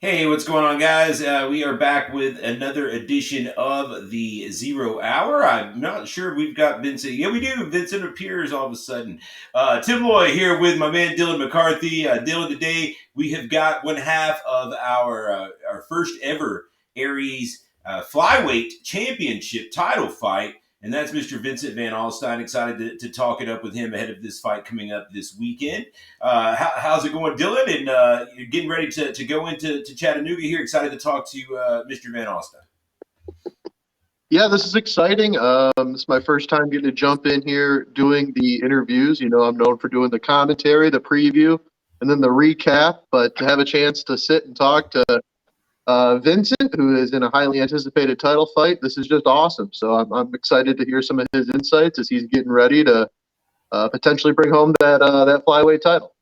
Hey, what's going on, guys? We are back with another edition of the Zero Hour. I'm not sure we've got Vincent. Yeah, we do. Vincent appears all of a sudden. Tim Loy here with my man Dylan McCarthy. Dylan, today we have got one half of our first ever Aries Flyweight Championship title fight. And that's Mr. Vincent Van Alstyne. Excited to talk it up with him ahead of this fight coming up this weekend. How's it going, Dylan? And you're getting ready to go into Chattanooga here. Excited to talk to Mr. Van Alstyne. Yeah, this is exciting. It's my first time getting to jump in here doing the interviews. You know, I'm known for doing the commentary, the preview, and then the recap. But to have a chance to sit and talk to Vincent, who is in a highly anticipated title fight, this is just awesome. So I'm excited to hear some of his insights as he's getting ready to potentially bring home that flyweight title.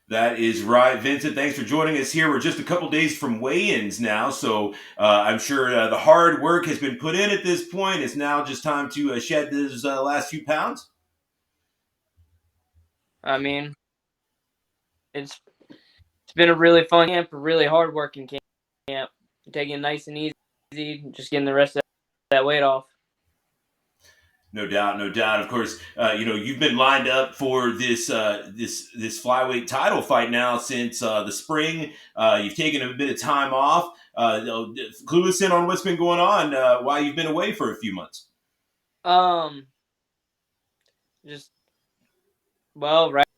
That is right, Vincent. Thanks for joining us here. We're just a couple days from weigh-ins now, so I'm sure the hard work has been put in at this point. It's now just time to shed those last few pounds. I mean, it's been a really fun camp, a really hard-working camp. Taking it nice and easy, just getting the rest of that weight off. No doubt, no doubt. Of course, you've been lined up for this flyweight title fight now since the spring. You've taken a bit of time off. Clue us in on what's been going on while you've been away for a few months. Right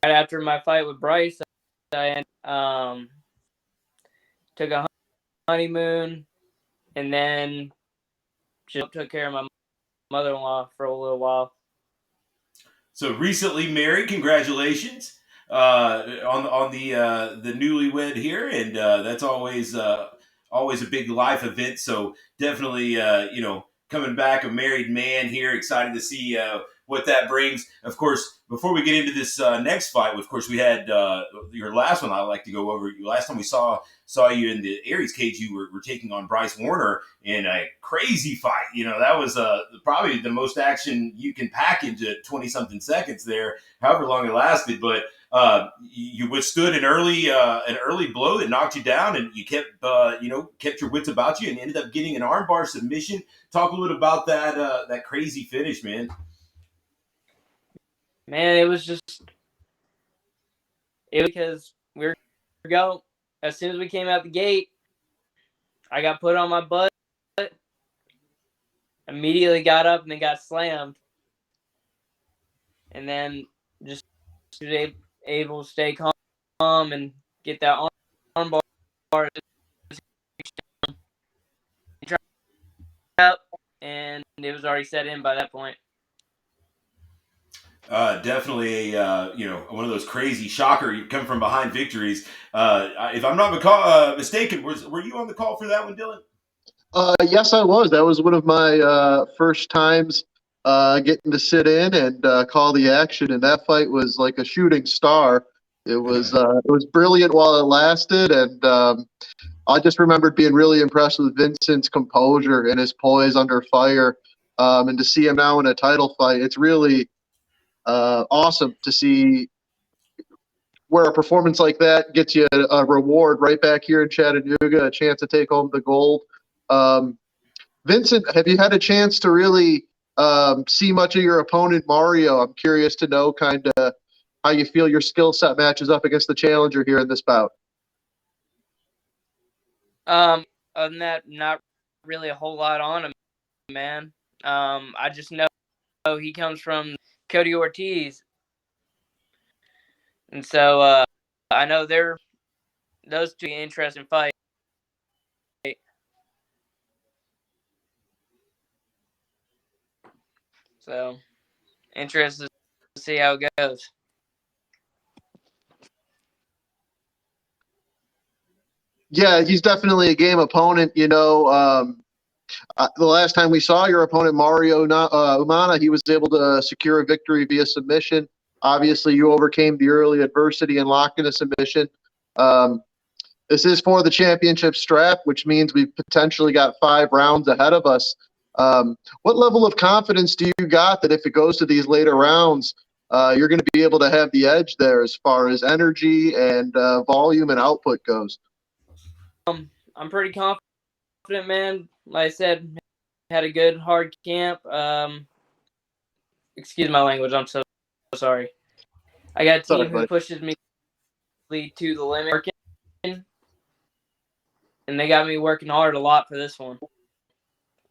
after my fight with Bryce, I took a honeymoon, and then just took care of my mother-in-law for a little while. So recently married, congratulations on the newlywed here, and that's always a big life event. So definitely, coming back a married man here, excited to see what that brings. Of course, before we get into this next fight, of course, we had your last one. I like to go over. Last time we saw you in the Aries cage, you were taking on Bryce Warner in a crazy fight. That was probably the most action you can pack into 20-something seconds there, however long it lasted. But you withstood an early blow that knocked you down, and you kept your wits about you, and ended up getting an armbar submission. Talk a little bit about that crazy finish, man. Man, it was because we were go. As soon as we came out the gate, I got put on my butt, immediately got up and then got slammed. And then just able to stay calm and get that arm bar up, and it was already set in by that point. Definitely one of those crazy shocker you come from behind victories. If I'm not mistaken, were you on the call for that one, Dylan? Yes, I was. That was one of my first times getting to sit in and call the action, and that fight was like a shooting star. It was brilliant while it lasted, and I just remembered being really impressed with Vincent's composure and his poise under fire, and to see him now in a title fight, it's really awesome to see where a performance like that gets you a reward right back here in Chattanooga, a chance to take home the gold. Vincent, have you had a chance to really see much of your opponent, Mario? I'm curious to know kind of how you feel your skill set matches up against the challenger here in this bout. Other than that, not really a whole lot on him, man. I just know he comes from Cody Ortiz, and so I know those two interesting fight. So interested to see how it goes. Yeah, he's definitely a game opponent. The last time we saw your opponent, Mario Umana, he was able to secure a victory via submission. Obviously, you overcame the early adversity and locked in a submission. This is for the championship strap, which means we've potentially got 5 rounds ahead of us. What level of confidence do you got that if it goes to these later rounds, you're going to be able to have the edge there as far as energy and volume and output goes? I'm pretty confident, man. Like I said, had a good hard camp. Excuse my language. I'm so sorry. I got a team Sorry, who buddy. pushes me to the limit, and they got me working hard a lot for this one.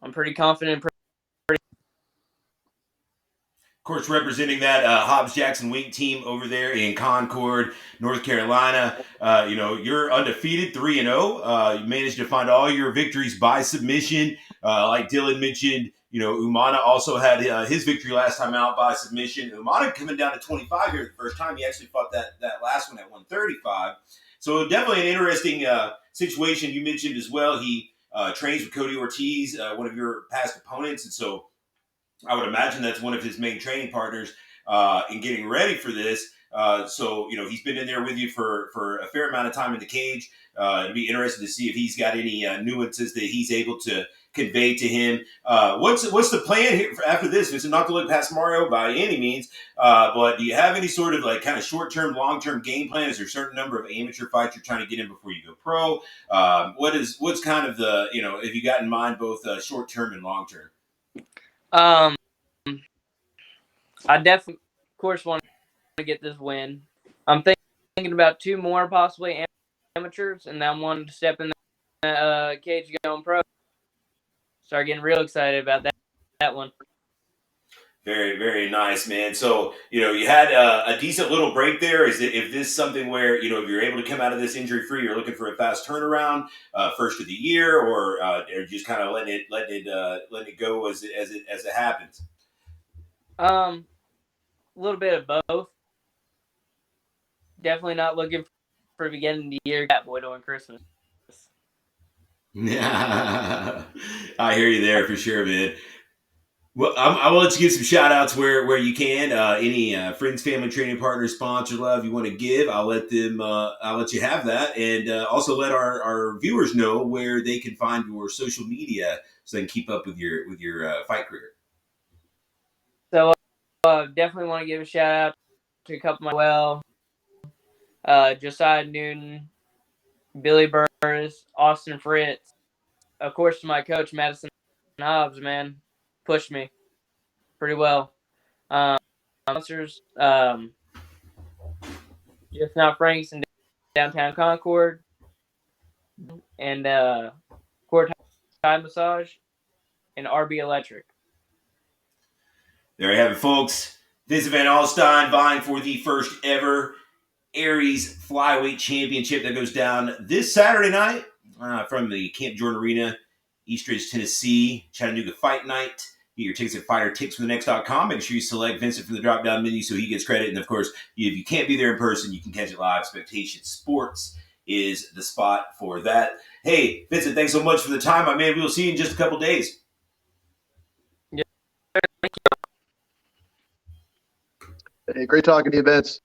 I'm pretty confident. Of course, representing that Hobbs Jackson Wink team over there in Concord, North Carolina. You're undefeated, 3-0. You managed to find all your victories by submission. Like Dylan mentioned, Umana also had his victory last time out by submission. Umana coming down to 25 here the first time. He actually fought that last one at 135. So definitely an interesting situation you mentioned as well. He trains with Cody Ortiz, one of your past opponents, and so I would imagine that's one of his main training partners in getting ready for this. So he's been in there with you for a fair amount of time in the cage. It'd be interesting to see if he's got any nuances that he's able to convey to him. What's the plan here after this? It's not to look past Mario by any means, but do you have any sort of like kind of short-term, long-term game plan? Is there a certain number of amateur fights you're trying to get in before you go pro? What's kind of the if you got in mind both short-term and long-term? I definitely, of course, want to get this win. I'm thinking about 2 more possibly amateurs, and then I'm wanting to step in the cage going pro. Start getting real excited about that one. Very, very nice, man. So, you had a decent little break there. Is this something where, if you're able to come out of this injury free, you're looking for a fast turnaround, first of the year, or just kind of letting it go as it happens? A little bit of both. Definitely not looking for beginning of the year Cat Boy doing Christmas. Yeah, I hear you there for sure, man. Well, I will let you give some shout outs where you can. Any friends, family, training partners, sponsor love you want to give, I'll let them. I'll let you have that, and also let our viewers know where they can find your social media so they can keep up with your fight career. So definitely want to give a shout out to a couple of my Josiah Newton, Billy Burris, Austin Fritz, of course to my coach Madison Hobbs, man, pushed me pretty well. Sponsors, Just Not Franks in downtown Concord, and Court Thai Massage, and RB Electric. There you have it, folks. Vincent Van Alstyne vying for the first ever Aries Flyweight Championship that goes down this Saturday night from the Camp Jordan Arena, Eastridge, Tennessee, Chattanooga Fight Night. Get your tickets at fighterticksforthenext.com. Make sure you select Vincent from the drop-down menu so he gets credit. And, of course, if you can't be there in person, you can catch it live. Spectation Sports is the spot for that. Hey, Vincent, thanks so much for the time, my man. We'll see you in just a couple days. Hey, great talking to you, Vince.